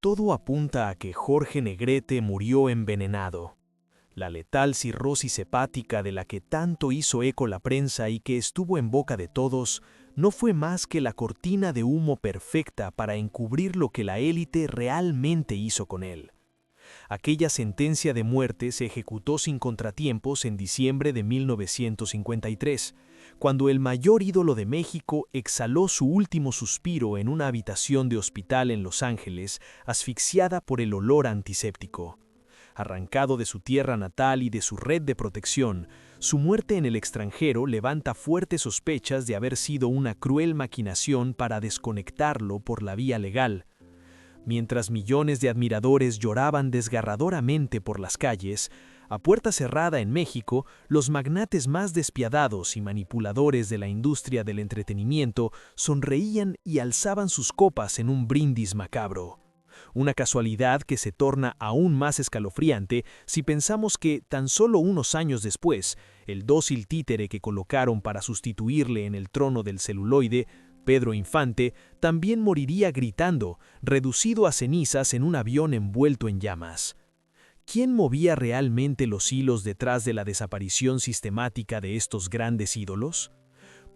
Todo apunta a que Jorge Negrete murió envenenado. La letal cirrosis hepática de la que tanto hizo eco la prensa y que estuvo en boca de todos, no fue más que la cortina de humo perfecta para encubrir lo que la élite realmente hizo con él. Aquella sentencia de muerte se ejecutó sin contratiempos en diciembre de 1953, cuando el mayor ídolo de México exhaló su último suspiro en una habitación de hospital en Los Ángeles, asfixiada por el olor antiséptico. Arrancado de su tierra natal y de su red de protección, su muerte en el extranjero levanta fuertes sospechas de haber sido una cruel maquinación para desconectarlo por la vía legal. Mientras millones de admiradores lloraban desgarradoramente por las calles, a puerta cerrada en México, los magnates más despiadados y manipuladores de la industria del entretenimiento sonreían y alzaban sus copas en un brindis macabro. Una casualidad que se torna aún más escalofriante si pensamos que, tan solo unos años después, el dócil títere que colocaron para sustituirle en el trono del celuloide, Pedro Infante, también moriría gritando, reducido a cenizas en un avión envuelto en llamas. ¿Quién movía realmente los hilos detrás de la desaparición sistemática de estos grandes ídolos?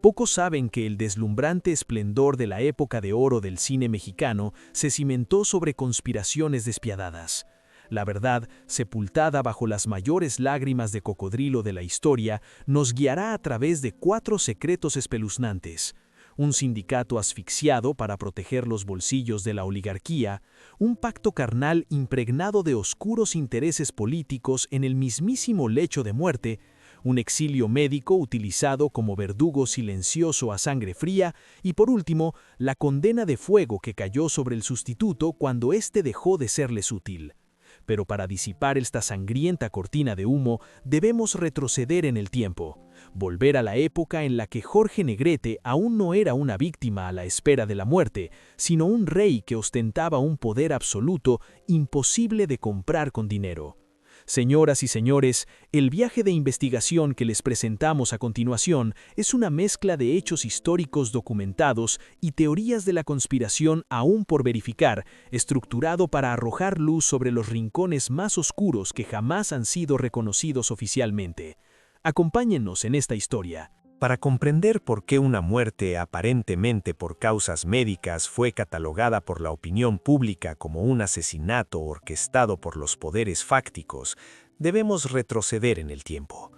Pocos saben que el deslumbrante esplendor de la época de oro del cine mexicano se cimentó sobre conspiraciones despiadadas. La verdad, sepultada bajo las mayores lágrimas de cocodrilo de la historia, nos guiará a través de 4 secretos espeluznantes: un sindicato asfixiado para proteger los bolsillos de la oligarquía, un pacto carnal impregnado de oscuros intereses políticos en el mismísimo lecho de muerte, un exilio médico utilizado como verdugo silencioso a sangre fría y, por último, la condena de fuego que cayó sobre el sustituto cuando éste dejó de serles útil. Pero para disipar esta sangrienta cortina de humo, debemos retroceder en el tiempo, volver a la época en la que Jorge Negrete aún no era una víctima a la espera de la muerte, sino un rey que ostentaba un poder absoluto imposible de comprar con dinero. Señoras y señores, el viaje de investigación que les presentamos a continuación es una mezcla de hechos históricos documentados y teorías de la conspiración aún por verificar, estructurado para arrojar luz sobre los rincones más oscuros que jamás han sido reconocidos oficialmente. Acompáñennos en esta historia. Para comprender por qué una muerte aparentemente por causas médicas fue catalogada por la opinión pública como un asesinato orquestado por los poderes fácticos, debemos retroceder en el tiempo.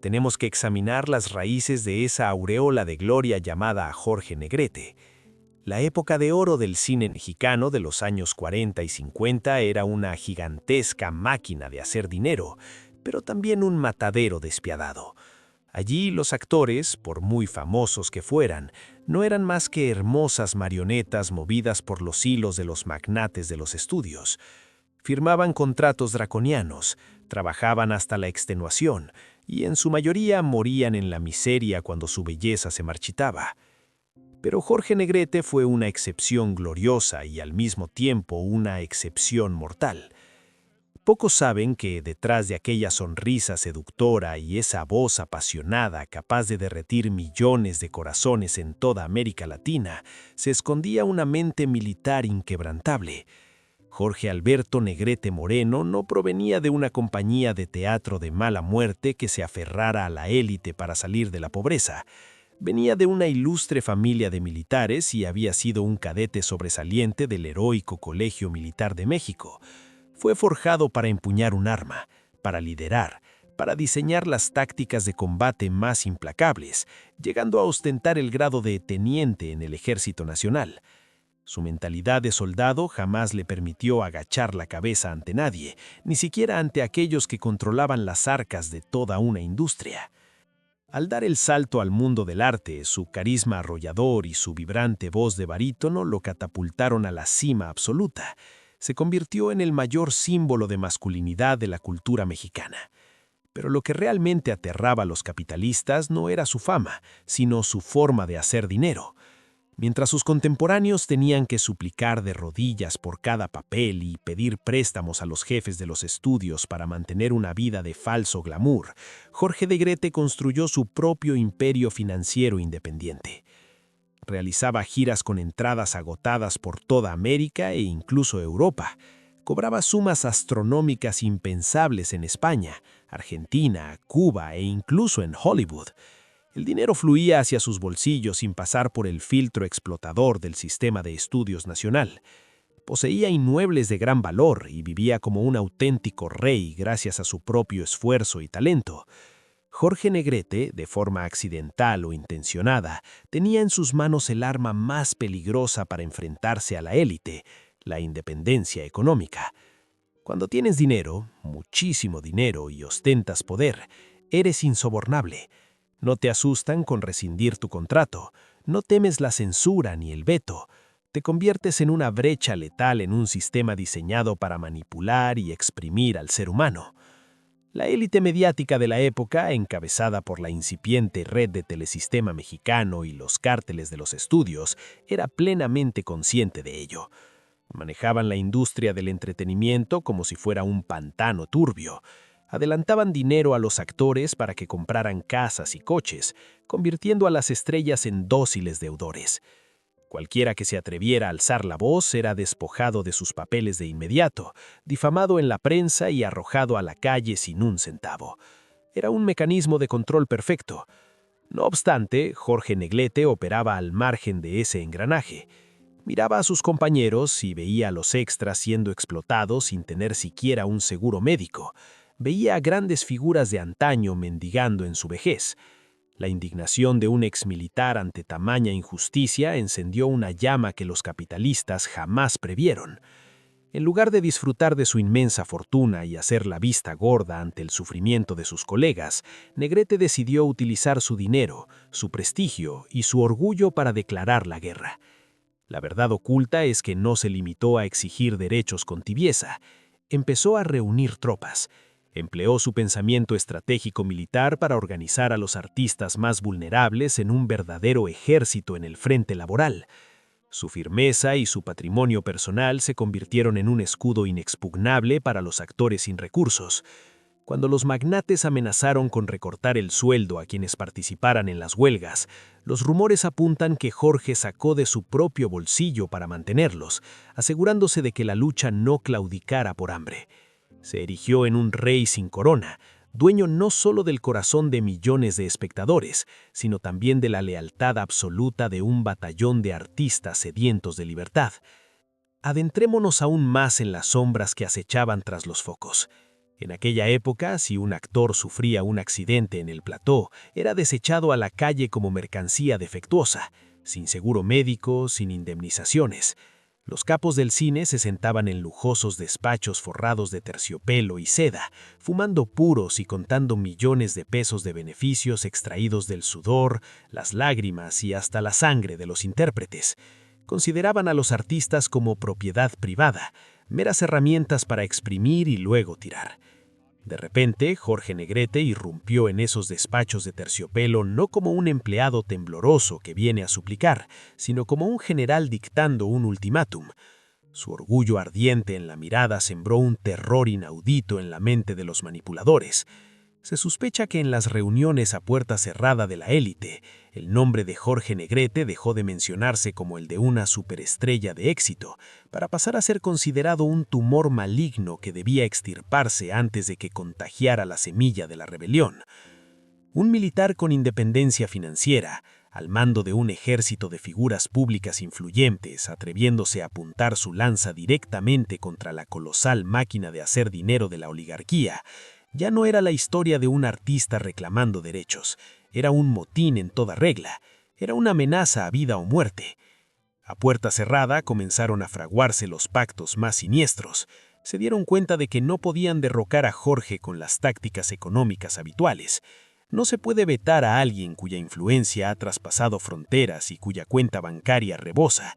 Tenemos que examinar las raíces de esa aureola de gloria llamada Jorge Negrete. La época de oro del cine mexicano de los años 40 y 50 era una gigantesca máquina de hacer dinero, pero también un matadero despiadado. Allí los actores, por muy famosos que fueran, no eran más que hermosas marionetas movidas por los hilos de los magnates de los estudios. Firmaban contratos draconianos, trabajaban hasta la extenuación y en su mayoría morían en la miseria cuando su belleza se marchitaba. Pero Jorge Negrete fue una excepción gloriosa y al mismo tiempo una excepción mortal. Pocos saben que detrás de aquella sonrisa seductora y esa voz apasionada capaz de derretir millones de corazones en toda América Latina, se escondía una mente militar inquebrantable. Jorge Alberto Negrete Moreno no provenía de una compañía de teatro de mala muerte que se aferrara a la élite para salir de la pobreza. Venía de una ilustre familia de militares y había sido un cadete sobresaliente del heroico Colegio Militar de México. Fue forjado para empuñar un arma, para liderar, para diseñar las tácticas de combate más implacables, llegando a ostentar el grado de teniente en el Ejército Nacional. Su mentalidad de soldado jamás le permitió agachar la cabeza ante nadie, ni siquiera ante aquellos que controlaban las arcas de toda una industria. Al dar el salto al mundo del arte, su carisma arrollador y su vibrante voz de barítono lo catapultaron a la cima absoluta. Se convirtió en el mayor símbolo de masculinidad de la cultura mexicana. Pero lo que realmente aterraba a los capitalistas no era su fama, sino su forma de hacer dinero. Mientras sus contemporáneos tenían que suplicar de rodillas por cada papel y pedir préstamos a los jefes de los estudios para mantener una vida de falso glamour, Jorge Negrete construyó su propio imperio financiero independiente. Realizaba giras con entradas agotadas por toda América e incluso Europa. Cobraba sumas astronómicas impensables en España, Argentina, Cuba e incluso en Hollywood. El dinero fluía hacia sus bolsillos sin pasar por el filtro explotador del Sistema de Estudios Nacional. Poseía inmuebles de gran valor y vivía como un auténtico rey gracias a su propio esfuerzo y talento. Jorge Negrete, de forma accidental o intencionada, tenía en sus manos el arma más peligrosa para enfrentarse a la élite, la independencia económica. Cuando tienes dinero, muchísimo dinero y ostentas poder, eres insobornable. No te asustan con rescindir tu contrato, no temes la censura ni el veto. Te conviertes en una brecha letal en un sistema diseñado para manipular y exprimir al ser humano. La élite mediática de la época, encabezada por la incipiente red de Telesistema Mexicano y los cárteles de los estudios, era plenamente consciente de ello. Manejaban la industria del entretenimiento como si fuera un pantano turbio. Adelantaban dinero a los actores para que compraran casas y coches, convirtiendo a las estrellas en dóciles deudores. Cualquiera que se atreviera a alzar la voz era despojado de sus papeles de inmediato, difamado en la prensa y arrojado a la calle sin un centavo. Era un mecanismo de control perfecto. No obstante, Jorge Negrete operaba al margen de ese engranaje. Miraba a sus compañeros y veía a los extras siendo explotados sin tener siquiera un seguro médico. Veía a grandes figuras de antaño mendigando en su vejez. La indignación de un exmilitar ante tamaña injusticia encendió una llama que los capitalistas jamás previeron. En lugar de disfrutar de su inmensa fortuna y hacer la vista gorda ante el sufrimiento de sus colegas, Negrete decidió utilizar su dinero, su prestigio y su orgullo para declarar la guerra. La verdad oculta es que no se limitó a exigir derechos con tibieza. Empezó a reunir tropas. Empleó su pensamiento estratégico militar para organizar a los artistas más vulnerables en un verdadero ejército en el frente laboral. Su firmeza y su patrimonio personal se convirtieron en un escudo inexpugnable para los actores sin recursos. Cuando los magnates amenazaron con recortar el sueldo a quienes participaran en las huelgas, los rumores apuntan que Jorge sacó de su propio bolsillo para mantenerlos, asegurándose de que la lucha no claudicara por hambre. Se erigió en un rey sin corona, dueño no solo del corazón de millones de espectadores, sino también de la lealtad absoluta de un batallón de artistas sedientos de libertad. Adentrémonos aún más en las sombras que acechaban tras los focos. En aquella época, si un actor sufría un accidente en el plató, era desechado a la calle como mercancía defectuosa, sin seguro médico, sin indemnizaciones. Los capos del cine se sentaban en lujosos despachos forrados de terciopelo y seda, fumando puros y contando millones de pesos de beneficios extraídos del sudor, las lágrimas y hasta la sangre de los intérpretes. Consideraban a los artistas como propiedad privada, meras herramientas para exprimir y luego tirar. De repente, Jorge Negrete irrumpió en esos despachos de terciopelo no como un empleado tembloroso que viene a suplicar, sino como un general dictando un ultimátum. Su orgullo ardiente en la mirada sembró un terror inaudito en la mente de los manipuladores. Se sospecha que en las reuniones a puerta cerrada de la élite, el nombre de Jorge Negrete dejó de mencionarse como el de una superestrella de éxito, para pasar a ser considerado un tumor maligno que debía extirparse antes de que contagiara la semilla de la rebelión. Un militar con independencia financiera, al mando de un ejército de figuras públicas influyentes, atreviéndose a apuntar su lanza directamente contra la colosal máquina de hacer dinero de la oligarquía, ya no era la historia de un artista reclamando derechos, era un motín en toda regla, era una amenaza a vida o muerte. A puerta cerrada comenzaron a fraguarse los pactos más siniestros. Se dieron cuenta de que no podían derrocar a Jorge con las tácticas económicas habituales. No se puede vetar a alguien cuya influencia ha traspasado fronteras y cuya cuenta bancaria rebosa.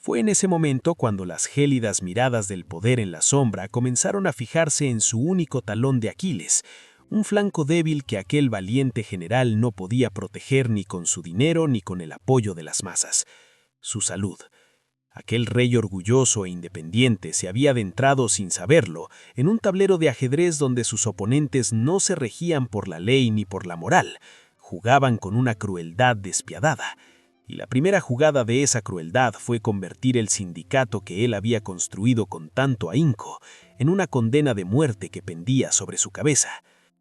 Fue en ese momento cuando las gélidas miradas del poder en la sombra comenzaron a fijarse en su único talón de Aquiles, un flanco débil que aquel valiente general no podía proteger ni con su dinero ni con el apoyo de las masas: su salud. Aquel rey orgulloso e independiente se había adentrado sin saberlo en un tablero de ajedrez donde sus oponentes no se regían por la ley ni por la moral, jugaban con una crueldad despiadada. Y la primera jugada de esa crueldad fue convertir el sindicato que él había construido con tanto ahínco en una condena de muerte que pendía sobre su cabeza.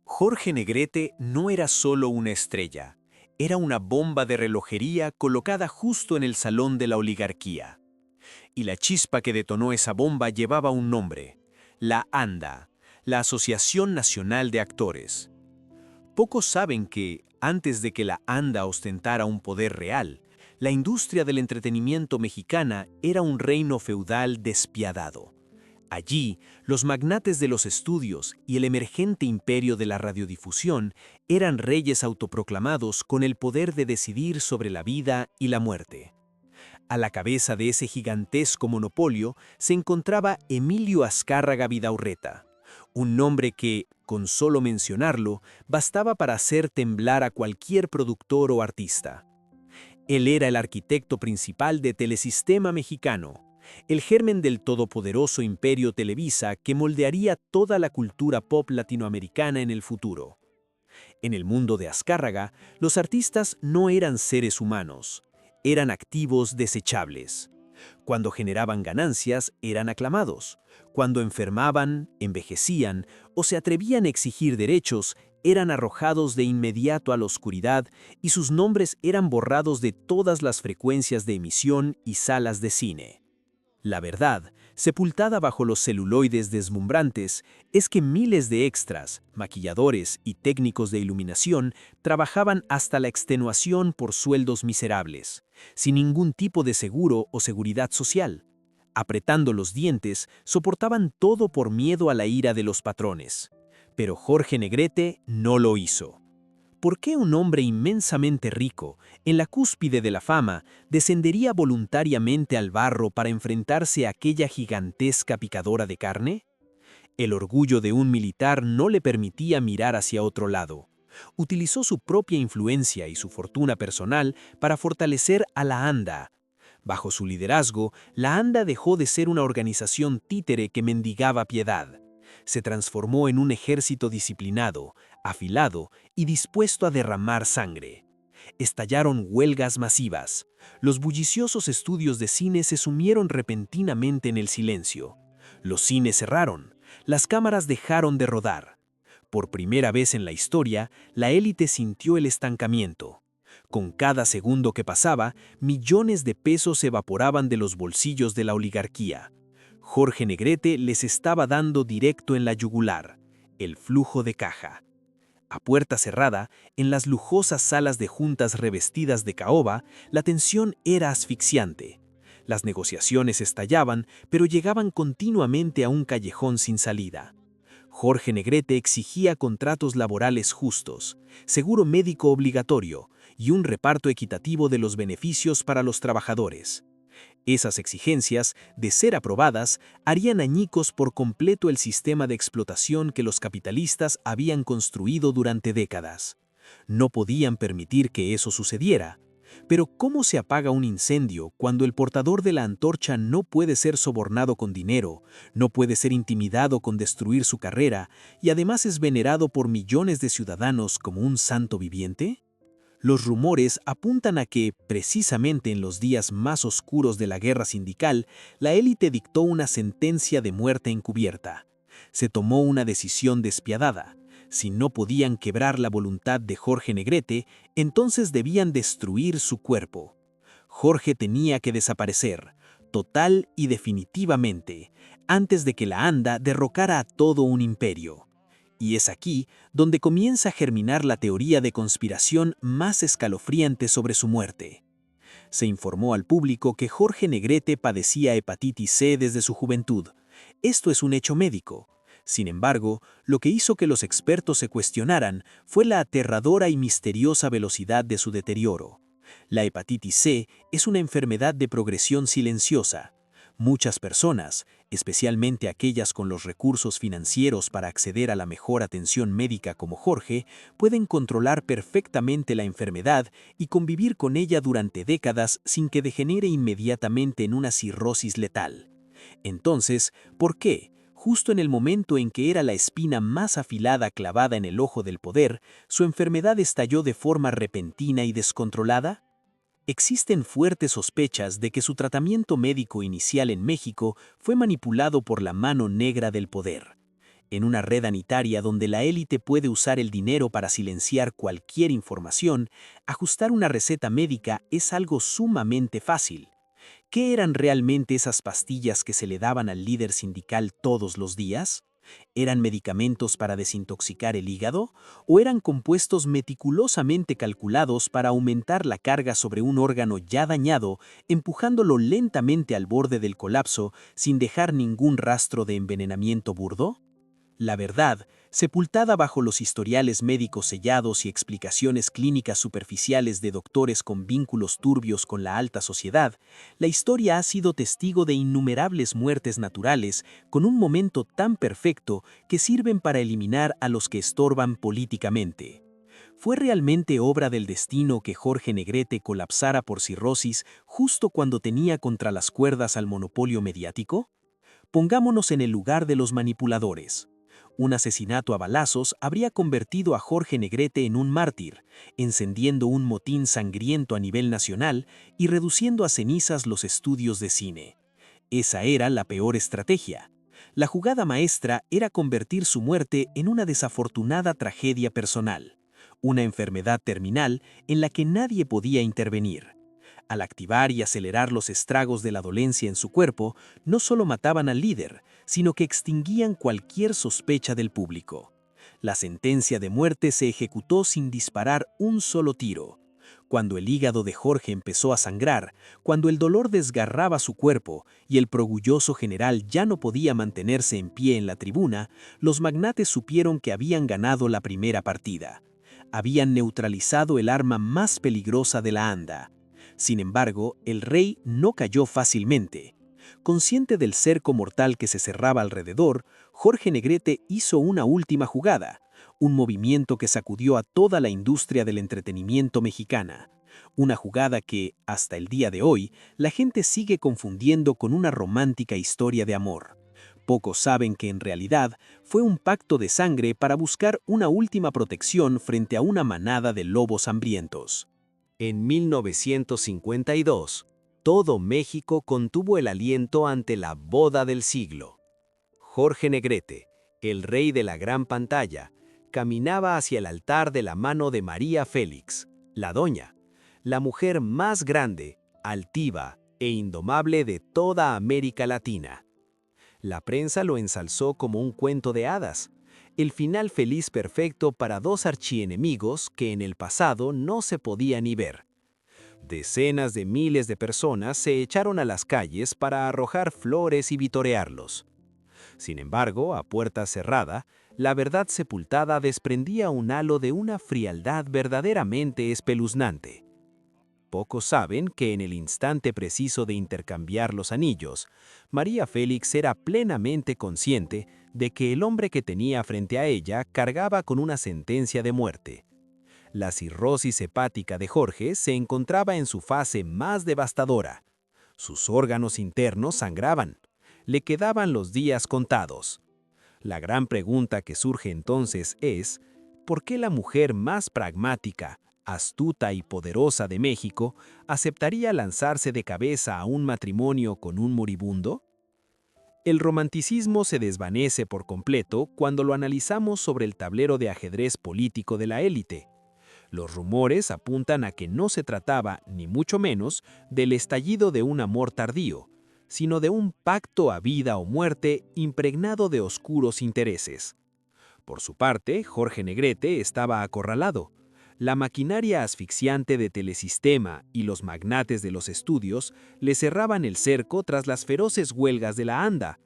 Jorge Negrete no era solo una estrella, era una bomba de relojería colocada justo en el salón de la oligarquía. Y la chispa que detonó esa bomba llevaba un nombre: la ANDA, la Asociación Nacional de Actores. Pocos saben que, antes de que la ANDA ostentara un poder real, la industria del entretenimiento mexicana era un reino feudal despiadado. Allí, los magnates de los estudios y el emergente imperio de la radiodifusión eran reyes autoproclamados con el poder de decidir sobre la vida y la muerte. A la cabeza de ese gigantesco monopolio se encontraba Emilio Azcárraga Vidaurreta, un nombre que, con solo mencionarlo, bastaba para hacer temblar a cualquier productor o artista. Él era el arquitecto principal de Telesistema Mexicano, el germen del todopoderoso imperio Televisa que moldearía toda la cultura pop latinoamericana en el futuro. En el mundo de Azcárraga, los artistas no eran seres humanos, eran activos desechables. Cuando generaban ganancias, eran aclamados. Cuando enfermaban, envejecían o se atrevían a exigir derechos, eran arrojados de inmediato a la oscuridad y sus nombres eran borrados de todas las frecuencias de emisión y salas de cine. La verdad, sepultada bajo los celuloides deslumbrantes, es que miles de extras, maquilladores y técnicos de iluminación trabajaban hasta la extenuación por sueldos miserables, sin ningún tipo de seguro o seguridad social. Apretando los dientes, soportaban todo por miedo a la ira de los patrones. Pero Jorge Negrete no lo hizo. ¿Por qué un hombre inmensamente rico, en la cúspide de la fama, descendería voluntariamente al barro para enfrentarse a aquella gigantesca picadora de carne? El orgullo de un militar no le permitía mirar hacia otro lado. Utilizó su propia influencia y su fortuna personal para fortalecer a la ANDA. Bajo su liderazgo, la ANDA dejó de ser una organización títere que mendigaba piedad. Se transformó en un ejército disciplinado, afilado y dispuesto a derramar sangre. Estallaron huelgas masivas. Los bulliciosos estudios de cine se sumieron repentinamente en el silencio. Los cines cerraron. Las cámaras dejaron de rodar. Por primera vez en la historia, la élite sintió el estancamiento. Con cada segundo que pasaba, millones de pesos se evaporaban de los bolsillos de la oligarquía. Jorge Negrete les estaba dando directo en la yugular, el flujo de caja. A puerta cerrada, en las lujosas salas de juntas revestidas de caoba, la tensión era asfixiante. Las negociaciones estallaban, pero llegaban continuamente a un callejón sin salida. Jorge Negrete exigía contratos laborales justos, seguro médico obligatorio y un reparto equitativo de los beneficios para los trabajadores. Esas exigencias, de ser aprobadas, harían añicos por completo el sistema de explotación que los capitalistas habían construido durante décadas. No podían permitir que eso sucediera. Pero ¿cómo se apaga un incendio cuando el portador de la antorcha no puede ser sobornado con dinero, no puede ser intimidado con destruir su carrera y además es venerado por millones de ciudadanos como un santo viviente? Los rumores apuntan a que, precisamente en los días más oscuros de la guerra sindical, la élite dictó una sentencia de muerte encubierta. Se tomó una decisión despiadada. Si no podían quebrar la voluntad de Jorge Negrete, entonces debían destruir su cuerpo. Jorge tenía que desaparecer, total y definitivamente, antes de que la ANDA derrocara a todo un imperio. Y es aquí donde comienza a germinar la teoría de conspiración más escalofriante sobre su muerte. Se informó al público que Jorge Negrete padecía hepatitis C desde su juventud. Esto es un hecho médico. Sin embargo, lo que hizo que los expertos se cuestionaran fue la aterradora y misteriosa velocidad de su deterioro. La hepatitis C es una enfermedad de progresión silenciosa. Muchas personas, especialmente aquellas con los recursos financieros para acceder a la mejor atención médica como Jorge, pueden controlar perfectamente la enfermedad y convivir con ella durante décadas sin que degenere inmediatamente en una cirrosis letal. Entonces, ¿por qué, justo en el momento en que era la espina más afilada clavada en el ojo del poder, su enfermedad estalló de forma repentina y descontrolada? Existen fuertes sospechas de que su tratamiento médico inicial en México fue manipulado por la mano negra del poder. En una red sanitaria donde la élite puede usar el dinero para silenciar cualquier información, ajustar una receta médica es algo sumamente fácil. ¿Qué eran realmente esas pastillas que se le daban al líder sindical todos los días? ¿Eran medicamentos para desintoxicar el hígado? ¿O eran compuestos meticulosamente calculados para aumentar la carga sobre un órgano ya dañado, empujándolo lentamente al borde del colapso sin dejar ningún rastro de envenenamiento burdo? La verdad, sepultada bajo los historiales médicos sellados y explicaciones clínicas superficiales de doctores con vínculos turbios con la alta sociedad, la historia ha sido testigo de innumerables muertes naturales con un momento tan perfecto que sirven para eliminar a los que estorban políticamente. ¿Fue realmente obra del destino que Jorge Negrete colapsara por cirrosis justo cuando tenía contra las cuerdas al monopolio mediático? Pongámonos en el lugar de los manipuladores. Un asesinato a balazos habría convertido a Jorge Negrete en un mártir, encendiendo un motín sangriento a nivel nacional y reduciendo a cenizas los estudios de cine. Esa era la peor estrategia. La jugada maestra era convertir su muerte en una desafortunada tragedia personal, una enfermedad terminal en la que nadie podía intervenir. Al activar y acelerar los estragos de la dolencia en su cuerpo, no solo mataban al líder, sino que extinguían cualquier sospecha del público. La sentencia de muerte se ejecutó sin disparar un solo tiro. Cuando el hígado de Jorge empezó a sangrar, cuando el dolor desgarraba su cuerpo y el progulloso general ya no podía mantenerse en pie en la tribuna, los magnates supieron que habían ganado la primera partida. Habían neutralizado el arma más peligrosa de la anda. Sin embargo, el rey no cayó fácilmente. Consciente del cerco mortal que se cerraba alrededor, Jorge Negrete hizo una última jugada, un movimiento que sacudió a toda la industria del entretenimiento mexicana. Una jugada que, hasta el día de hoy, la gente sigue confundiendo con una romántica historia de amor. Pocos saben que en realidad fue un pacto de sangre para buscar una última protección frente a una manada de lobos hambrientos. En 1952, todo México contuvo el aliento ante la boda del siglo. Jorge Negrete, el rey de la gran pantalla, caminaba hacia el altar de la mano de María Félix, la doña, la mujer más grande, altiva e indomable de toda América Latina. La prensa lo ensalzó como un cuento de hadas, el final feliz perfecto para dos archienemigos que en el pasado no se podían ni ver. Decenas de miles de personas se echaron a las calles para arrojar flores y vitorearlos. Sin embargo, a puerta cerrada, la verdad sepultada desprendía un halo de una frialdad verdaderamente espeluznante. Pocos saben que en el instante preciso de intercambiar los anillos, María Félix era plenamente consciente de que el hombre que tenía frente a ella cargaba con una sentencia de muerte. La cirrosis hepática de Jorge se encontraba en su fase más devastadora. Sus órganos internos sangraban. Le quedaban los días contados. La gran pregunta que surge entonces es, ¿por qué la mujer más pragmática, astuta y poderosa de México aceptaría lanzarse de cabeza a un matrimonio con un moribundo? El romanticismo se desvanece por completo cuando lo analizamos sobre el tablero de ajedrez político de la élite. Los rumores apuntan a que no se trataba, ni mucho menos, del estallido de un amor tardío, sino de un pacto a vida o muerte impregnado de oscuros intereses. Por su parte, Jorge Negrete estaba acorralado. La maquinaria asfixiante de Telesistema y los magnates de los estudios le cerraban el cerco tras las feroces huelgas de la ANDA.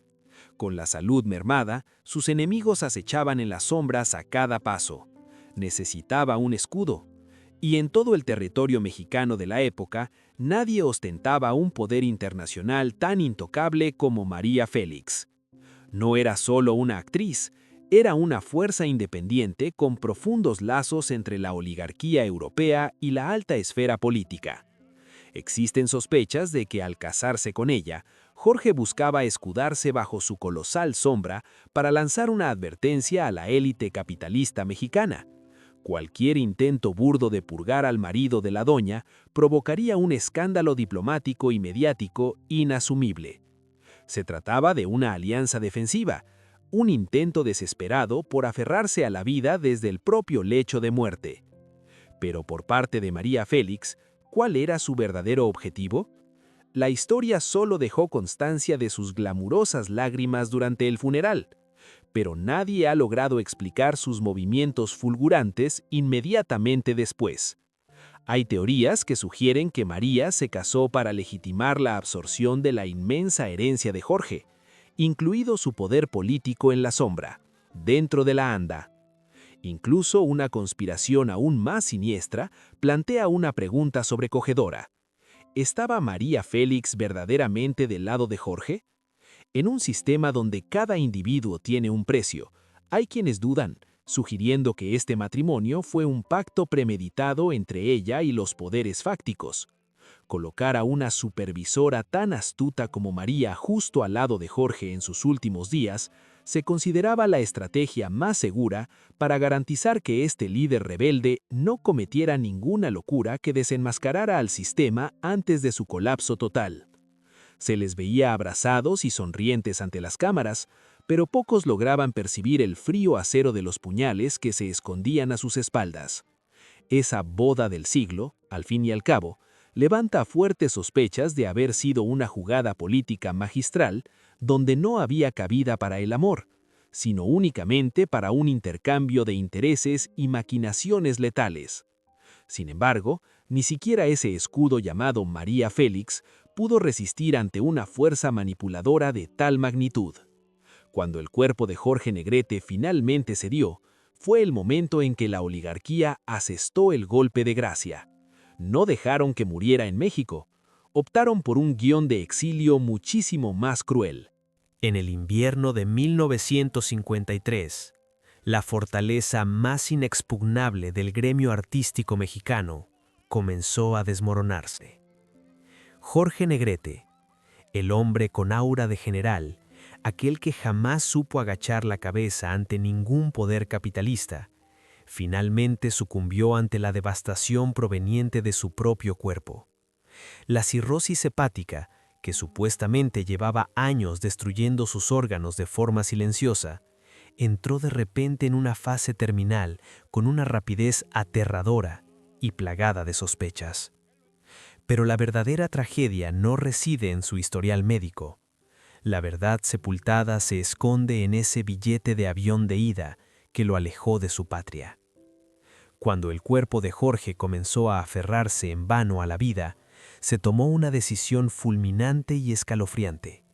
Con la salud mermada, sus enemigos acechaban en las sombras a cada paso. Necesitaba un escudo. Y en todo el territorio mexicano de la época, nadie ostentaba un poder internacional tan intocable como María Félix. No era solo una actriz, era una fuerza independiente con profundos lazos entre la oligarquía europea y la alta esfera política. Existen sospechas de que al casarse con ella, Jorge buscaba escudarse bajo su colosal sombra para lanzar una advertencia a la élite capitalista mexicana. Cualquier intento burdo de purgar al marido de la doña provocaría un escándalo diplomático y mediático inasumible. Se trataba de una alianza defensiva, un intento desesperado por aferrarse a la vida desde el propio lecho de muerte. Pero por parte de María Félix, ¿cuál era su verdadero objetivo? La historia solo dejó constancia de sus glamurosas lágrimas durante el funeral, pero nadie ha logrado explicar sus movimientos fulgurantes inmediatamente después. Hay teorías que sugieren que María se casó para legitimar la absorción de la inmensa herencia de Jorge, incluido su poder político en la sombra, dentro de la ANDA. Incluso una conspiración aún más siniestra plantea una pregunta sobrecogedora. ¿Estaba María Félix verdaderamente del lado de Jorge? En un sistema donde cada individuo tiene un precio, hay quienes dudan, sugiriendo que este matrimonio fue un pacto premeditado entre ella y los poderes fácticos. Colocar a una supervisora tan astuta como María justo al lado de Jorge en sus últimos días se consideraba la estrategia más segura para garantizar que este líder rebelde no cometiera ninguna locura que desenmascarara al sistema antes de su colapso total. Se les veía abrazados y sonrientes ante las cámaras, pero pocos lograban percibir el frío acero de los puñales que se escondían a sus espaldas. Esa boda del siglo, al fin y al cabo, levanta fuertes sospechas de haber sido una jugada política magistral donde no había cabida para el amor, sino únicamente para un intercambio de intereses y maquinaciones letales. Sin embargo, ni siquiera ese escudo llamado María Félix pudo resistir ante una fuerza manipuladora de tal magnitud. Cuando el cuerpo de Jorge Negrete finalmente cedió, fue el momento en que la oligarquía asestó el golpe de gracia. No dejaron que muriera en México. Optaron por un guión de exilio muchísimo más cruel. En el invierno de 1953, la fortaleza más inexpugnable del gremio artístico mexicano comenzó a desmoronarse. Jorge Negrete, el hombre con aura de general, aquel que jamás supo agachar la cabeza ante ningún poder capitalista, finalmente sucumbió ante la devastación proveniente de su propio cuerpo. La cirrosis hepática, que supuestamente llevaba años destruyendo sus órganos de forma silenciosa, entró de repente en una fase terminal con una rapidez aterradora y plagada de sospechas. Pero la verdadera tragedia no reside en su historial médico. La verdad sepultada se esconde en ese billete de avión de ida que lo alejó de su patria. Cuando el cuerpo de Jorge comenzó a aferrarse en vano a la vida, se tomó una decisión fulminante y escalofriante: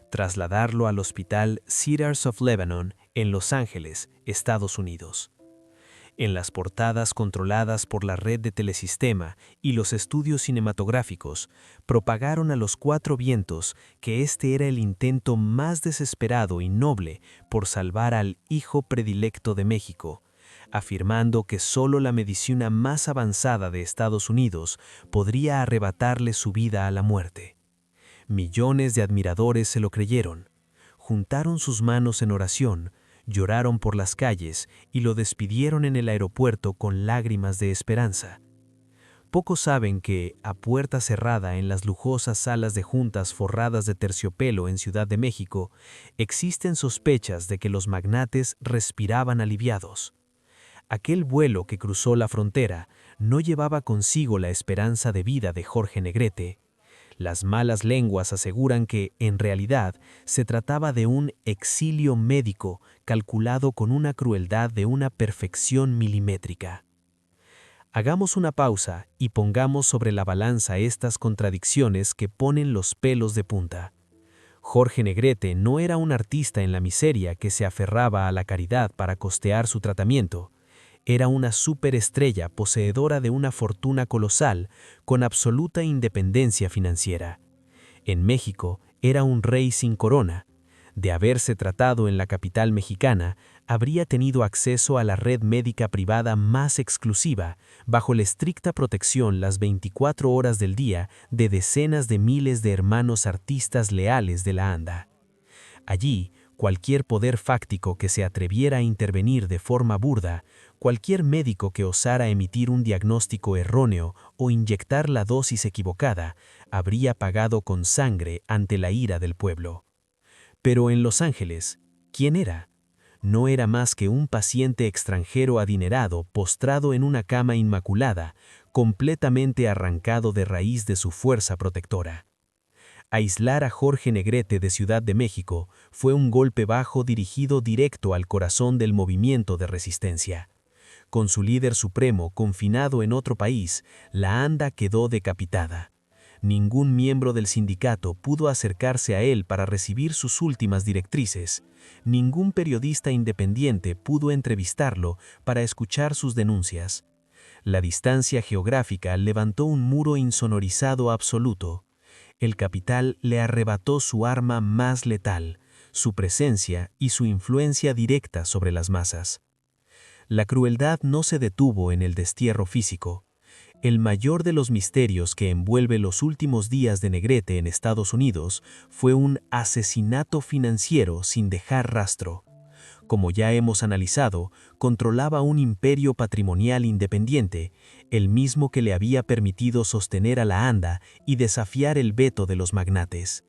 trasladarlo al hospital Cedars of Lebanon en Los Ángeles, Estados Unidos. En las portadas controladas por la red de Telesistema y los estudios cinematográficos, propagaron a los cuatro vientos que este era el intento más desesperado y noble por salvar al hijo predilecto de México, afirmando que solo la medicina más avanzada de Estados Unidos podría arrebatarle su vida a la muerte. Millones de admiradores se lo creyeron, juntaron sus manos en oración, lloraron por las calles y lo despidieron en el aeropuerto con lágrimas de esperanza. Pocos saben que, a puerta cerrada en las lujosas salas de juntas forradas de terciopelo en Ciudad de México, existen sospechas de que los magnates respiraban aliviados. Aquel vuelo que cruzó la frontera no llevaba consigo la esperanza de vida de Jorge Negrete. Las malas lenguas aseguran que, en realidad, se trataba de un exilio médico calculado con una crueldad de una perfección milimétrica. Hagamos una pausa y pongamos sobre la balanza estas contradicciones que ponen los pelos de punta. Jorge Negrete no era un artista en la miseria que se aferraba a la caridad para costear su tratamiento. Era una superestrella poseedora de una fortuna colosal con absoluta independencia financiera. En México era un rey sin corona. De haberse tratado en la capital mexicana, habría tenido acceso a la red médica privada más exclusiva, bajo la estricta protección las 24 horas del día de decenas de miles de hermanos artistas leales de la ANDA. Allí, Cualquier poder fáctico que se atreviera a intervenir de forma burda, cualquier médico que osara emitir un diagnóstico erróneo o inyectar la dosis equivocada, habría pagado con sangre ante la ira del pueblo. Pero en Los Ángeles, ¿quién era? No era más que un paciente extranjero adinerado postrado en una cama inmaculada, completamente arrancado de raíz de su fuerza protectora. Aislar a Jorge Negrete de Ciudad de México fue un golpe bajo dirigido directo al corazón del movimiento de resistencia. Con su líder supremo confinado en otro país, la ANDA quedó decapitada. Ningún miembro del sindicato pudo acercarse a él para recibir sus últimas directrices. Ningún periodista independiente pudo entrevistarlo para escuchar sus denuncias. La distancia geográfica levantó un muro insonorizado absoluto. El capital le arrebató su arma más letal, su presencia y su influencia directa sobre las masas. La crueldad no se detuvo en el destierro físico. El mayor de los misterios que envuelve los últimos días de Negrete en Estados Unidos fue un asesinato financiero sin dejar rastro. Como ya hemos analizado, controlaba un imperio patrimonial independiente, el mismo que le había permitido sostener a la ANDA y desafiar el veto de los magnates.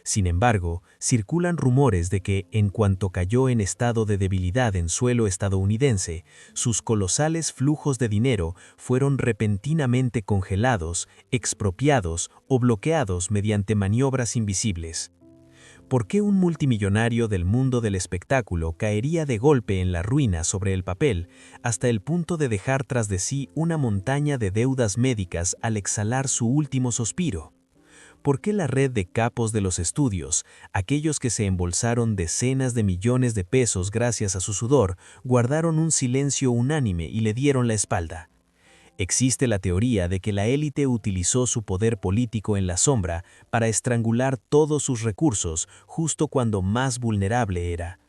Sin embargo, circulan rumores de que, en cuanto cayó en estado de debilidad en suelo estadounidense, sus colosales flujos de dinero fueron repentinamente congelados, expropiados o bloqueados mediante maniobras invisibles. ¿Por qué un multimillonario del mundo del espectáculo caería de golpe en la ruina sobre el papel, hasta el punto de dejar tras de sí una montaña de deudas médicas al exhalar su último suspiro? ¿Por qué la red de capos de los estudios, aquellos que se embolsaron decenas de millones de pesos gracias a su sudor, guardaron un silencio unánime y le dieron la espalda? Existe la teoría de que la élite utilizó su poder político en la sombra para estrangular todos sus recursos justo cuando más vulnerable era.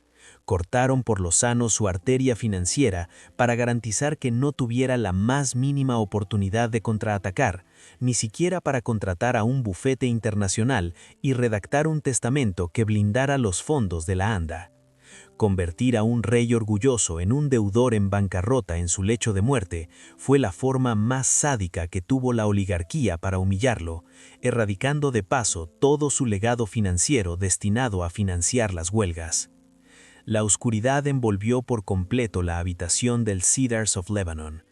Cortaron por lo sano su arteria financiera para garantizar que no tuviera la más mínima oportunidad de contraatacar, ni siquiera para contratar a un bufete internacional y redactar un testamento que blindara los fondos de la ANDA. Convertir a un rey orgulloso en un deudor en bancarrota en su lecho de muerte fue la forma más sádica que tuvo la oligarquía para humillarlo, erradicando de paso todo su legado financiero destinado a financiar las huelgas. La oscuridad envolvió por completo la habitación del Cedars of Lebanon.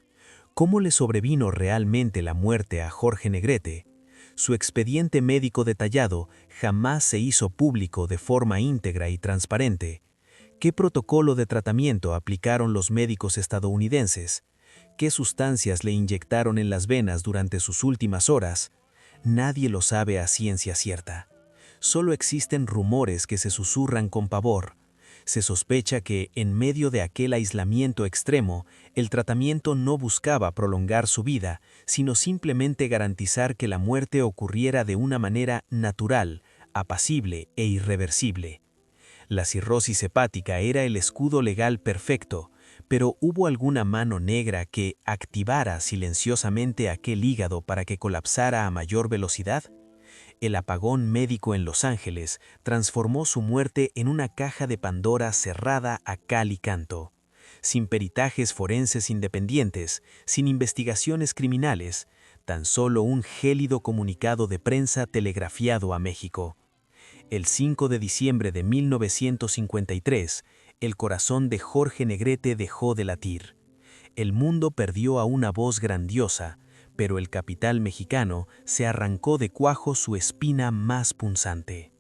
¿Cómo le sobrevino realmente la muerte a Jorge Negrete? Su expediente médico detallado jamás se hizo público de forma íntegra y transparente. ¿Qué protocolo de tratamiento aplicaron los médicos estadounidenses? ¿Qué sustancias le inyectaron en las venas durante sus últimas horas? Nadie lo sabe a ciencia cierta. Solo existen rumores que se susurran con pavor. Se sospecha que, en medio de aquel aislamiento extremo, el tratamiento no buscaba prolongar su vida, sino simplemente garantizar que la muerte ocurriera de una manera natural, apacible e irreversible. La cirrosis hepática era el escudo legal perfecto, pero ¿hubo alguna mano negra que activara silenciosamente aquel hígado para que colapsara a mayor velocidad? El apagón médico en Los Ángeles transformó su muerte en una caja de Pandora cerrada a cal y canto. Sin peritajes forenses independientes, sin investigaciones criminales, tan solo un gélido comunicado de prensa telegrafiado a México. El 5 de diciembre de 1953, el corazón de Jorge Negrete dejó de latir. El mundo perdió a una voz grandiosa, pero el capital mexicano se arrancó de cuajo su espina más punzante.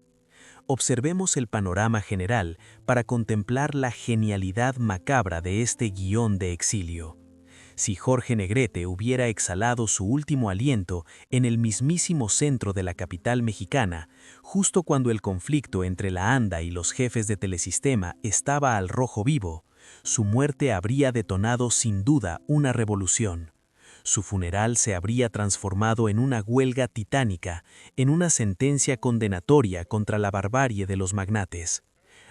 Observemos el panorama general para contemplar la genialidad macabra de este guión de exilio. Si Jorge Negrete hubiera exhalado su último aliento en el mismísimo centro de la capital mexicana, justo cuando el conflicto entre la ANDA y los jefes de Telesistema estaba al rojo vivo, su muerte habría detonado sin duda una revolución. Su funeral se habría transformado en una huelga titánica, en una sentencia condenatoria contra la barbarie de los magnates.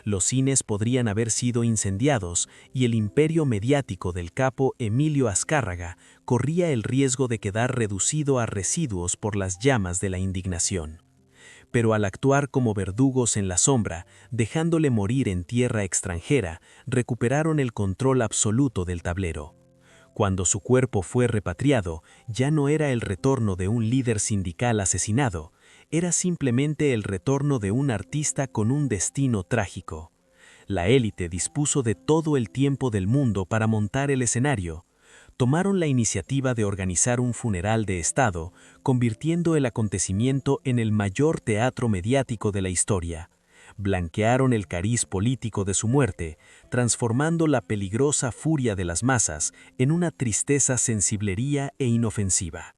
Los cines podrían haber sido incendiados y el imperio mediático del capo Emilio Azcárraga corría el riesgo de quedar reducido a residuos por las llamas de la indignación. pero al actuar como verdugos en la sombra, dejándole morir en tierra extranjera, recuperaron el control absoluto del tablero. Cuando su cuerpo fue repatriado, ya no era el retorno de un líder sindical asesinado, era simplemente el retorno de un artista con un destino trágico. La élite dispuso de todo el tiempo del mundo para montar el escenario. Tomaron la iniciativa de organizar un funeral de Estado, convirtiendo el acontecimiento en el mayor teatro mediático de la historia. Blanquearon el cariz político de su muerte, transformando la peligrosa furia de las masas en una tristeza sensiblería e inofensiva.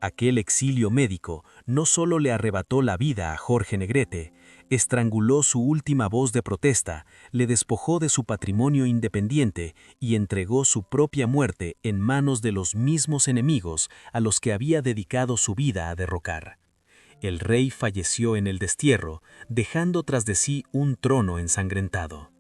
Aquel exilio médico no solo le arrebató la vida a Jorge Negrete, estranguló su última voz de protesta, le despojó de su patrimonio independiente y entregó su propia muerte en manos de los mismos enemigos a los que había dedicado su vida a derrocar. El rey falleció en el destierro, dejando tras de sí un trono ensangrentado.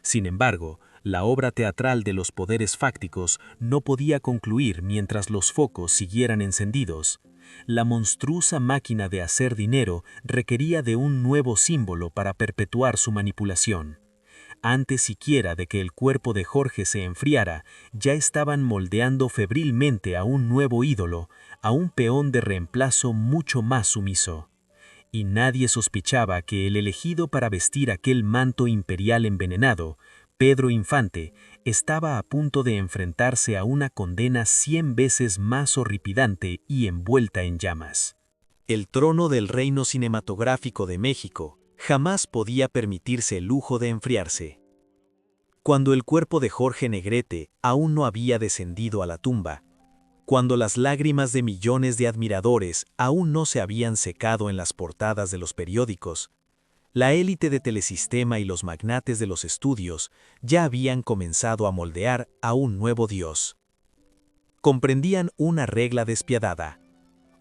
Sin embargo, la obra teatral de los poderes fácticos no podía concluir mientras los focos siguieran encendidos. La monstruosa máquina de hacer dinero requería de un nuevo símbolo para perpetuar su manipulación. Antes siquiera de que el cuerpo de Jorge se enfriara, ya estaban moldeando febrilmente a un nuevo ídolo, a un peón de reemplazo mucho más sumiso. Y nadie sospechaba que el elegido para vestir aquel manto imperial envenenado, Pedro Infante, estaba a punto de enfrentarse a una condena 100 veces más horripilante y envuelta en llamas. El trono del reino cinematográfico de México jamás podía permitirse el lujo de enfriarse. Cuando el cuerpo de Jorge Negrete aún no había descendido a la tumba, cuando las lágrimas de millones de admiradores aún no se habían secado en las portadas de los periódicos, la élite de Telesistema y los magnates de los estudios ya habían comenzado a moldear a un nuevo dios. Comprendían una regla despiadada: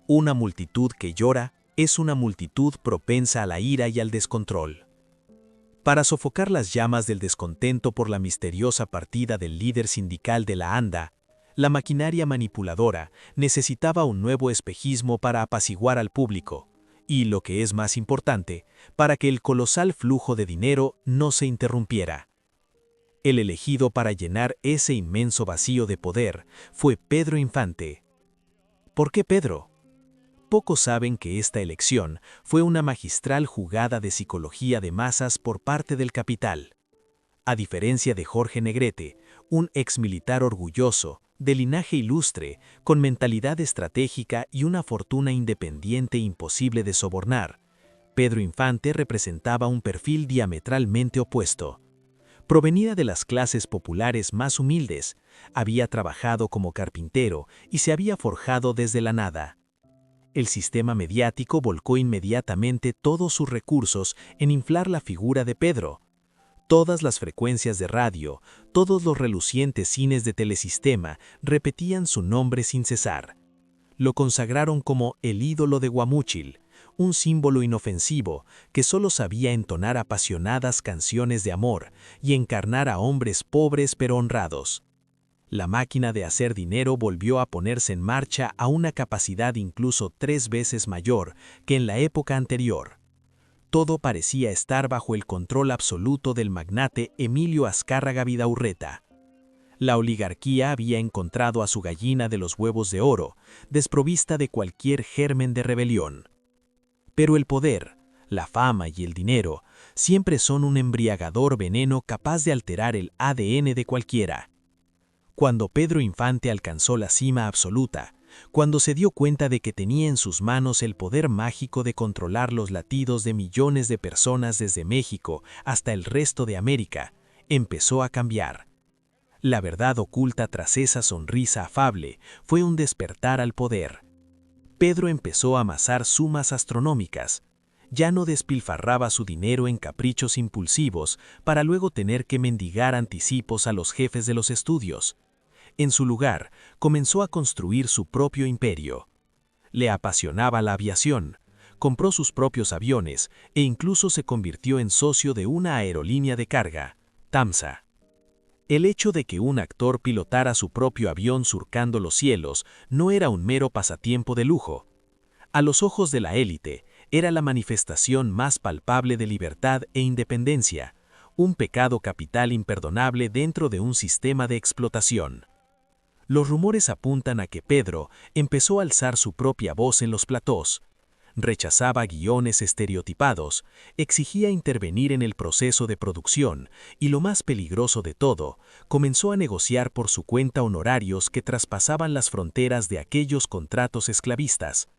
una multitud que llora es una multitud propensa a la ira y al descontrol. Para sofocar las llamas del descontento por la misteriosa partida del líder sindical de la ANDA, la maquinaria manipuladora necesitaba un nuevo espejismo para apaciguar al público, y, lo que es más importante, para que el colosal flujo de dinero no se interrumpiera. El elegido para llenar ese inmenso vacío de poder fue Pedro Infante. ¿Por qué Pedro? Pocos saben que esta elección fue una magistral jugada de psicología de masas por parte del capital. A diferencia de Jorge Negrete, un exmilitar orgulloso, de linaje ilustre, con mentalidad estratégica y una fortuna independiente imposible de sobornar, Pedro Infante representaba un perfil diametralmente opuesto. Provenida de las clases populares más humildes, había trabajado como carpintero y se había forjado desde la nada. El sistema mediático volcó inmediatamente todos sus recursos en inflar la figura de Pedro. Todas las frecuencias de radio, todos los relucientes cines de Telesistema repetían su nombre sin cesar. Lo consagraron como el ídolo de Guamúchil, un símbolo inofensivo que solo sabía entonar apasionadas canciones de amor y encarnar a hombres pobres pero honrados. La máquina de hacer dinero volvió a ponerse en marcha a una capacidad incluso 3 veces mayor que en la época anterior. Todo parecía estar bajo el control absoluto del magnate Emilio Azcárraga Vidaurreta. La oligarquía había encontrado a su gallina de los huevos de oro, desprovista de cualquier germen de rebelión. Pero el poder, la fama y el dinero siempre son un embriagador veneno capaz de alterar el ADN de cualquiera. Cuando Pedro Infante alcanzó la cima absoluta, cuando se dio cuenta de que tenía en sus manos el poder mágico de controlar los latidos de millones de personas desde México hasta el resto de América, empezó a cambiar. La verdad oculta tras esa sonrisa afable fue un despertar al poder. Pedro empezó a amasar sumas astronómicas. Ya no despilfarraba su dinero en caprichos impulsivos para luego tener que mendigar anticipos a los jefes de los estudios. En su lugar, comenzó a construir su propio imperio. Le apasionaba la aviación, compró sus propios aviones e incluso se convirtió en socio de una aerolínea de carga, TAMSA. El hecho de que un actor pilotara su propio avión surcando los cielos no era un mero pasatiempo de lujo. A los ojos de la élite, era la manifestación más palpable de libertad e independencia, un pecado capital imperdonable dentro de un sistema de explotación. Los rumores apuntan a que Pedro empezó a alzar su propia voz en los platós, rechazaba guiones estereotipados, exigía intervenir en el proceso de producción y, lo más peligroso de todo, comenzó a negociar por su cuenta honorarios que traspasaban las fronteras de aquellos contratos esclavistas.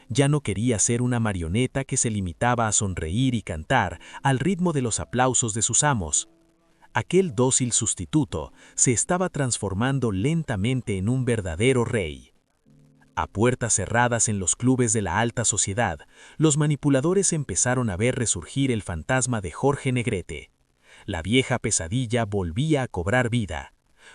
Ya no quería ser una marioneta que se limitaba a sonreír y cantar al ritmo de los aplausos de sus amos. Aquel dócil sustituto se estaba transformando lentamente en un verdadero rey. A puertas cerradas en los clubes de la alta sociedad, los manipuladores empezaron a ver resurgir el fantasma de Jorge Negrete. La vieja pesadilla volvía a cobrar vida.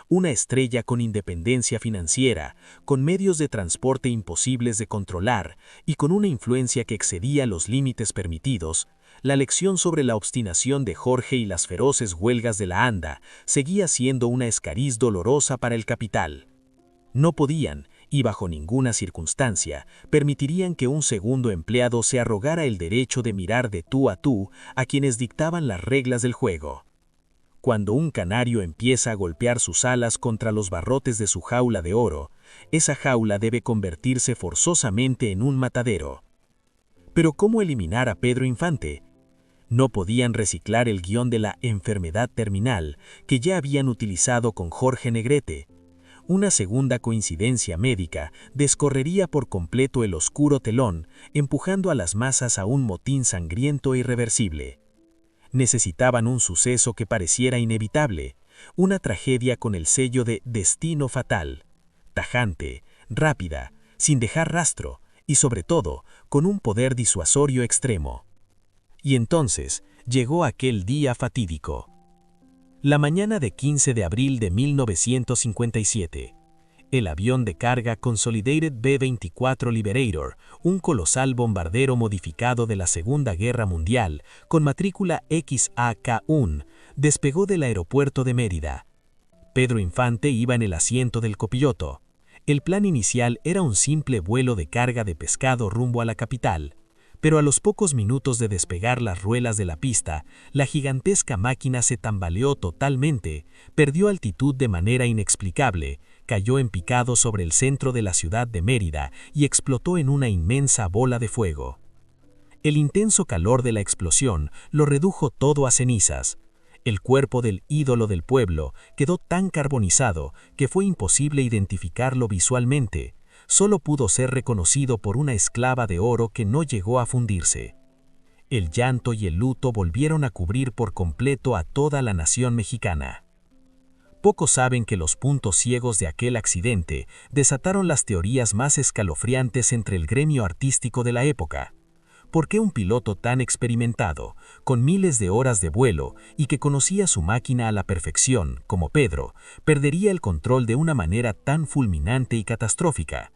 Una estrella con independencia financiera, con medios de transporte imposibles de controlar y con una influencia que excedía los límites permitidos, la lección sobre la obstinación de Jorge y las feroces huelgas de la ANDA seguía siendo una escariz dolorosa para el capital. No podían, y bajo ninguna circunstancia, permitirían que un segundo empleado se arrogara el derecho de mirar de tú a quienes dictaban las reglas del juego. Cuando un canario empieza a golpear sus alas contra los barrotes de su jaula de oro, esa jaula debe convertirse forzosamente en un matadero. Pero ¿cómo eliminar a Pedro Infante? No podían reciclar el guión de la enfermedad terminal que ya habían utilizado con Jorge Negrete. Una segunda coincidencia médica descorrería por completo el oscuro telón, empujando a las masas a un motín sangriento e irreversible. Necesitaban un suceso que pareciera inevitable, una tragedia con el sello de destino fatal, tajante, rápida, sin dejar rastro y sobre todo con un poder disuasorio extremo. Y entonces llegó aquel día fatídico. La mañana de 15 de abril de 1957, el avión de carga Consolidated B-24 Liberator, un colosal bombardero modificado de la Segunda Guerra Mundial, con matrícula XAK-1, despegó del aeropuerto de Mérida. Pedro Infante iba en el asiento del copiloto. El plan inicial era un simple vuelo de carga de pescado rumbo a la capital. Pero a los pocos minutos de despegar las ruedas de la pista, la gigantesca máquina se tambaleó totalmente, perdió altitud de manera inexplicable, cayó en picado sobre el centro de la ciudad de Mérida y explotó en una inmensa bola de fuego. El intenso calor de la explosión lo redujo todo a cenizas. El cuerpo del ídolo del pueblo quedó tan carbonizado que fue imposible identificarlo visualmente. Solo pudo ser reconocido por una esclava de oro que no llegó a fundirse. El llanto y el luto volvieron a cubrir por completo a toda la nación mexicana. Pocos saben que los puntos ciegos de aquel accidente desataron las teorías más escalofriantes entre el gremio artístico de la época. ¿Por qué un piloto tan experimentado, con miles de horas de vuelo y que conocía su máquina a la perfección, como Pedro, perdería el control de una manera tan fulminante y catastrófica?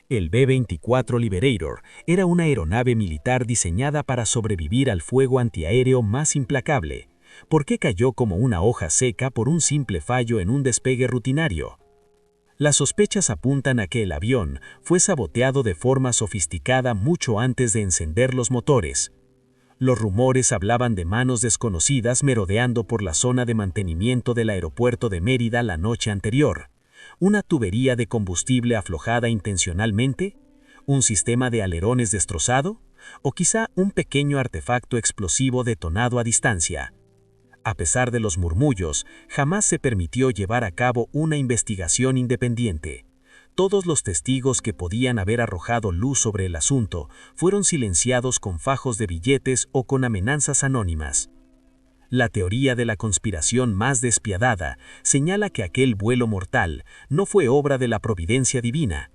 El B-24 Liberator era una aeronave militar diseñada para sobrevivir al fuego antiaéreo más implacable. ¿Por qué cayó como una hoja seca por un simple fallo en un despegue rutinario? Las sospechas apuntan a que el avión fue saboteado de forma sofisticada mucho antes de encender los motores. Los rumores hablaban de manos desconocidas merodeando por la zona de mantenimiento del aeropuerto de Mérida la noche anterior. ¿Una tubería de combustible aflojada intencionalmente? ¿Un sistema de alerones destrozado? ¿O quizá un pequeño artefacto explosivo detonado a distancia? A pesar de los murmullos, jamás se permitió llevar a cabo una investigación independiente. Todos los testigos que podían haber arrojado luz sobre el asunto fueron silenciados con fajos de billetes o con amenazas anónimas. La teoría de la conspiración más despiadada señala que aquel vuelo mortal no fue obra de la providencia divina.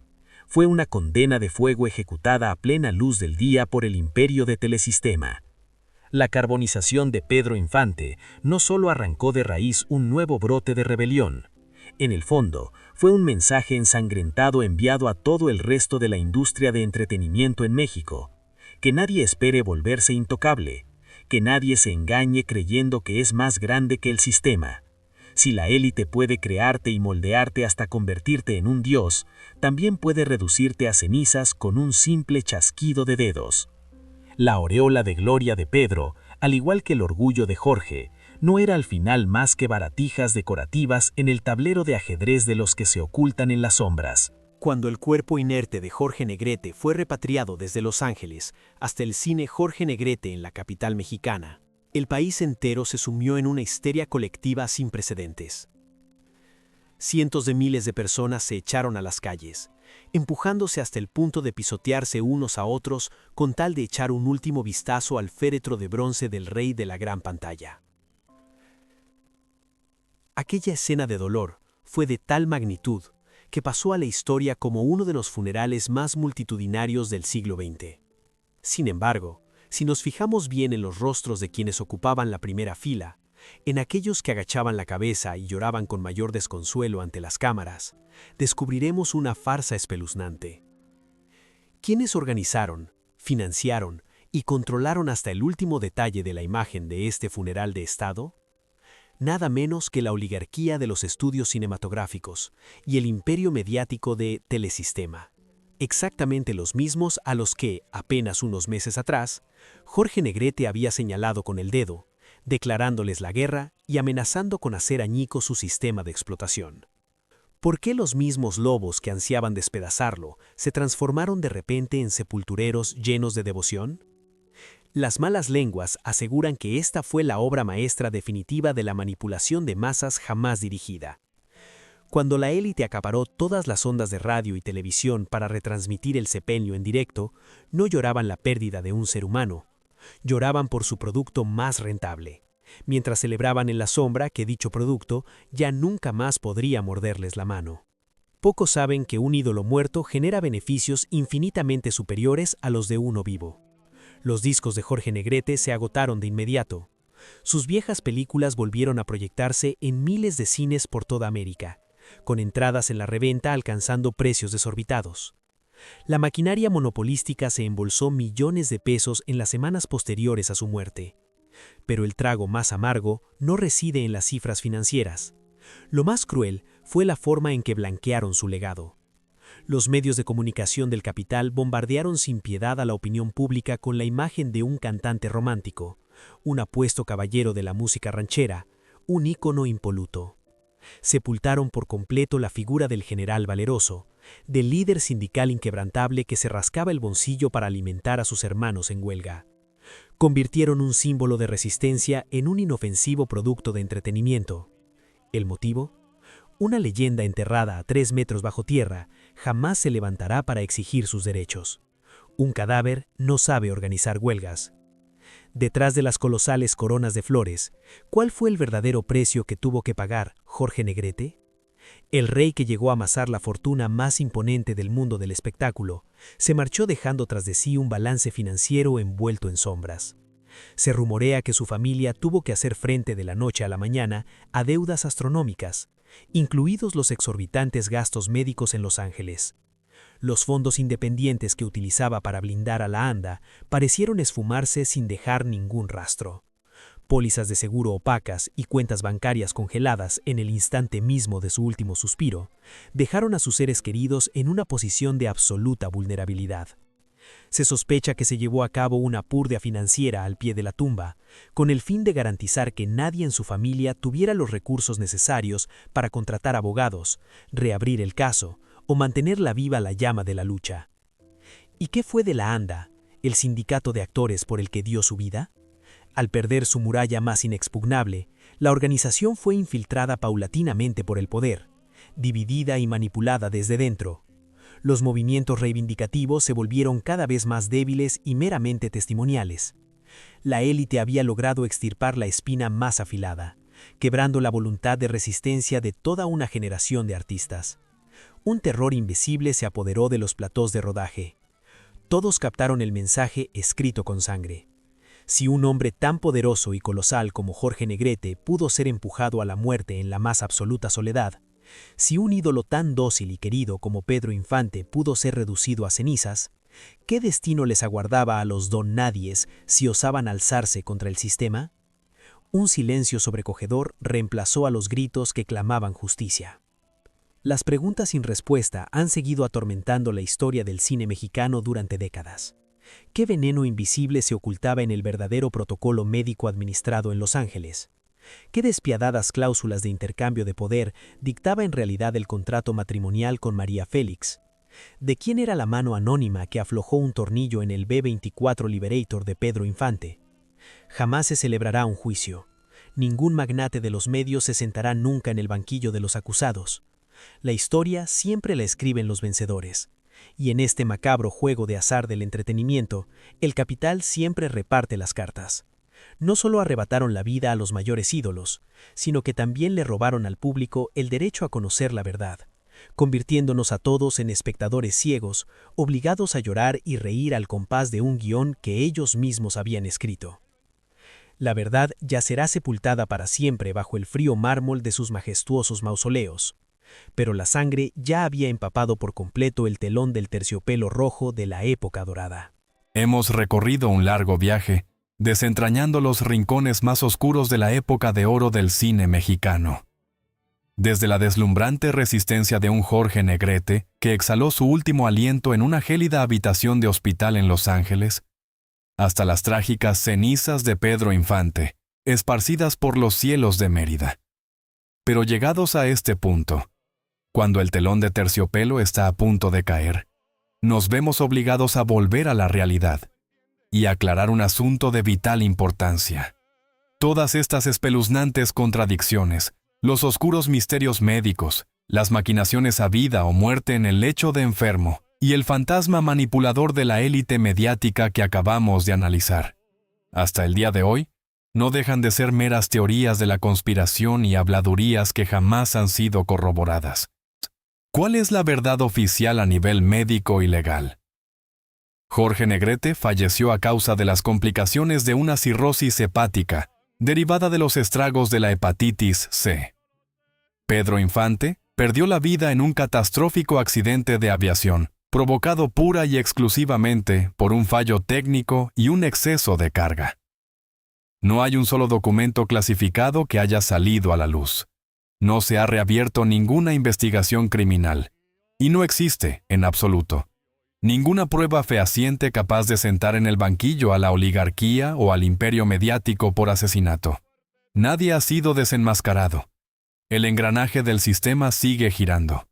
Fue una condena de fuego ejecutada a plena luz del día por el imperio de Telesistema. La carbonización de Pedro Infante no solo arrancó de raíz un nuevo brote de rebelión. En el fondo, fue un mensaje ensangrentado enviado a todo el resto de la industria de entretenimiento en México. Que nadie espere volverse intocable. Que nadie se engañe creyendo que es más grande que el sistema. Si la élite puede crearte y moldearte hasta convertirte en un dios, también puede reducirte a cenizas con un simple chasquido de dedos. La aureola de gloria de Pedro, al igual que el orgullo de Jorge, no era al final más que baratijas decorativas en el tablero de ajedrez de los que se ocultan en las sombras. Cuando el cuerpo inerte de Jorge Negrete fue repatriado desde Los Ángeles hasta el cine Jorge Negrete en la capital mexicana, el país entero se sumió en una histeria colectiva sin precedentes. Cientos de miles de personas se echaron a las calles, empujándose hasta el punto de pisotearse unos a otros con tal de echar un último vistazo al féretro de bronce del rey de la gran pantalla. Aquella escena de dolor fue de tal magnitud que pasó a la historia como uno de los funerales más multitudinarios del siglo XX. Sin embargo, si nos fijamos bien en los rostros de quienes ocupaban la primera fila, en aquellos que agachaban la cabeza y lloraban con mayor desconsuelo ante las cámaras, descubriremos una farsa espeluznante. ¿Quiénes organizaron, financiaron y controlaron hasta el último detalle de la imagen de este funeral de Estado? Nada menos que la oligarquía de los estudios cinematográficos y el imperio mediático de Telesistema. Exactamente los mismos a los que, apenas unos meses atrás, Jorge Negrete había señalado con el dedo, declarándoles la guerra y amenazando con hacer añicos su sistema de explotación. ¿Por qué los mismos lobos que ansiaban despedazarlo se transformaron de repente en sepultureros llenos de devoción? Las malas lenguas aseguran que esta fue la obra maestra definitiva de la manipulación de masas jamás dirigida. Cuando la élite acaparó todas las ondas de radio y televisión para retransmitir el sepelio en directo, no lloraban la pérdida de un ser humano, lloraban por su producto más rentable, mientras celebraban en la sombra que dicho producto ya nunca más podría morderles la mano. Pocos saben que un ídolo muerto genera beneficios infinitamente superiores a los de uno vivo. Los discos de Jorge Negrete se agotaron de inmediato. Sus viejas películas volvieron a proyectarse en miles de cines por toda América, con entradas en la reventa alcanzando precios desorbitados. La maquinaria monopolística se embolsó millones de pesos en las semanas posteriores a su muerte. Pero el trago más amargo no reside en las cifras financieras. Lo más cruel fue la forma en que blanquearon su legado. Los medios de comunicación del capital bombardearon sin piedad a la opinión pública con la imagen de un cantante romántico, un apuesto caballero de la música ranchera, un ícono impoluto. Sepultaron por completo la figura del general valeroso, del líder sindical inquebrantable que se rascaba el bolsillo para alimentar a sus hermanos en huelga. Convirtieron un símbolo de resistencia en un inofensivo producto de entretenimiento. ¿El motivo? Una leyenda enterrada a 3 metros bajo tierra jamás se levantará para exigir sus derechos. Un cadáver no sabe organizar huelgas. Detrás de las colosales coronas de flores, ¿cuál fue el verdadero precio que tuvo que pagar Jorge Negrete? El rey que llegó a amasar la fortuna más imponente del mundo del espectáculo, se marchó dejando tras de sí un balance financiero envuelto en sombras. Se rumorea que su familia tuvo que hacer frente de la noche a la mañana a deudas astronómicas, incluidos los exorbitantes gastos médicos en Los Ángeles. Los fondos independientes que utilizaba para blindar a la ANDA parecieron esfumarse sin dejar ningún rastro. Pólizas de seguro opacas y cuentas bancarias congeladas en el instante mismo de su último suspiro, dejaron a sus seres queridos en una posición de absoluta vulnerabilidad. Se sospecha que se llevó a cabo una purga financiera al pie de la tumba, con el fin de garantizar que nadie en su familia tuviera los recursos necesarios para contratar abogados, reabrir el caso o mantenerla viva la llama de la lucha. ¿Y qué fue de la ANDA, el sindicato de actores por el que dio su vida? Al perder su muralla más inexpugnable, la organización fue infiltrada paulatinamente por el poder, dividida y manipulada desde dentro. Los movimientos reivindicativos se volvieron cada vez más débiles y meramente testimoniales. La élite había logrado extirpar la espina más afilada, quebrando la voluntad de resistencia de toda una generación de artistas. Un terror invisible se apoderó de los platós de rodaje. Todos captaron el mensaje escrito con sangre. Si un hombre tan poderoso y colosal como Jorge Negrete pudo ser empujado a la muerte en la más absoluta soledad, si un ídolo tan dócil y querido como Pedro Infante pudo ser reducido a cenizas, ¿qué destino les aguardaba a los don nadies si osaban alzarse contra el sistema? Un silencio sobrecogedor reemplazó a los gritos que clamaban justicia. Las preguntas sin respuesta han seguido atormentando la historia del cine mexicano durante décadas. ¿Qué veneno invisible se ocultaba en el verdadero protocolo médico administrado en Los Ángeles? ¿Qué despiadadas cláusulas de intercambio de poder dictaba en realidad el contrato matrimonial con María Félix? ¿De quién era la mano anónima que aflojó un tornillo en el B-24 Liberator de Pedro Infante? Jamás se celebrará un juicio. Ningún magnate de los medios se sentará nunca en el banquillo de los acusados. La historia siempre la escriben los vencedores. Y en este macabro juego de azar del entretenimiento, el capital siempre reparte las cartas. No solo arrebataron la vida a los mayores ídolos, sino que también le robaron al público el derecho a conocer la verdad, convirtiéndonos a todos en espectadores ciegos, obligados a llorar y reír al compás de un guión que ellos mismos habían escrito. La verdad yacerá sepultada para siempre bajo el frío mármol de sus majestuosos mausoleos, pero la sangre ya había empapado por completo el telón del terciopelo rojo de la época dorada. Hemos recorrido un largo viaje, desentrañando los rincones más oscuros de la época de oro del cine mexicano. Desde la deslumbrante resistencia de un Jorge Negrete, que exhaló su último aliento en una gélida habitación de hospital en Los Ángeles, hasta las trágicas cenizas de Pedro Infante, esparcidas por los cielos de Mérida. Pero llegados a este punto, cuando el telón de terciopelo está a punto de caer, nos vemos obligados a volver a la realidad y aclarar un asunto de vital importancia. Todas estas espeluznantes contradicciones, los oscuros misterios médicos, las maquinaciones a vida o muerte en el lecho de enfermo y el fantasma manipulador de la élite mediática que acabamos de analizar, hasta el día de hoy, no dejan de ser meras teorías de la conspiración y habladurías que jamás han sido corroboradas. ¿Cuál es la verdad oficial a nivel médico y legal? Jorge Negrete falleció a causa de las complicaciones de una cirrosis hepática, derivada de los estragos de la hepatitis C. Pedro Infante perdió la vida en un catastrófico accidente de aviación, provocado pura y exclusivamente por un fallo técnico y un exceso de carga. No hay un solo documento clasificado que haya salido a la luz. No se ha reabierto ninguna investigación criminal. Y no existe, en absoluto, ninguna prueba fehaciente capaz de sentar en el banquillo a la oligarquía o al imperio mediático por asesinato. Nadie ha sido desenmascarado. El engranaje del sistema sigue girando.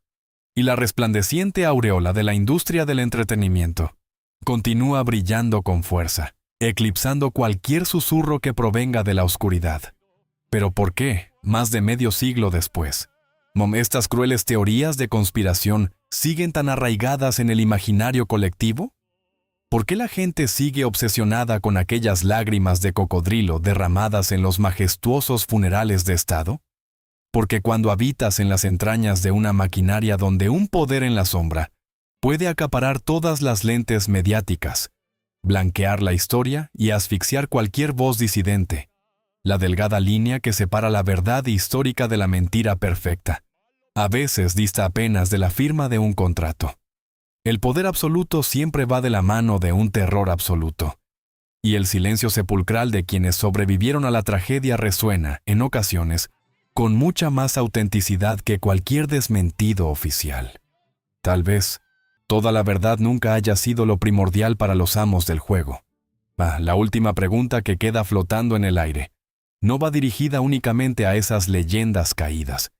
Y la resplandeciente aureola de la industria del entretenimiento continúa brillando con fuerza, eclipsando cualquier susurro que provenga de la oscuridad. ¿Pero por qué, más de medio siglo después, estas crueles teorías de conspiración siguen tan arraigadas en el imaginario colectivo? ¿Por qué la gente sigue obsesionada con aquellas lágrimas de cocodrilo derramadas en los majestuosos funerales de Estado? Porque cuando habitas en las entrañas de una maquinaria donde un poder en la sombra puede acaparar todas las lentes mediáticas, blanquear la historia y asfixiar cualquier voz disidente, la delgada línea que separa la verdad histórica de la mentira perfecta, a veces dista apenas de la firma de un contrato. El poder absoluto siempre va de la mano de un terror absoluto, y el silencio sepulcral de quienes sobrevivieron a la tragedia resuena, en ocasiones, con mucha más autenticidad que cualquier desmentido oficial. Tal vez, toda la verdad nunca haya sido lo primordial para los amos del juego. La última pregunta que queda flotando en el aire no va dirigida únicamente a esas leyendas caídas,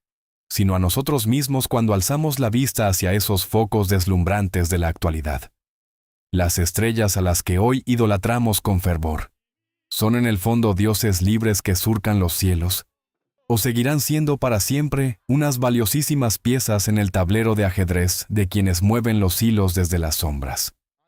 sino a nosotros mismos cuando alzamos la vista hacia esos focos deslumbrantes de la actualidad. Las estrellas a las que hoy idolatramos con fervor, ¿son en el fondo dioses libres que surcan los cielos? ¿O seguirán siendo para siempre unas valiosísimas piezas en el tablero de ajedrez de quienes mueven los hilos desde las sombras?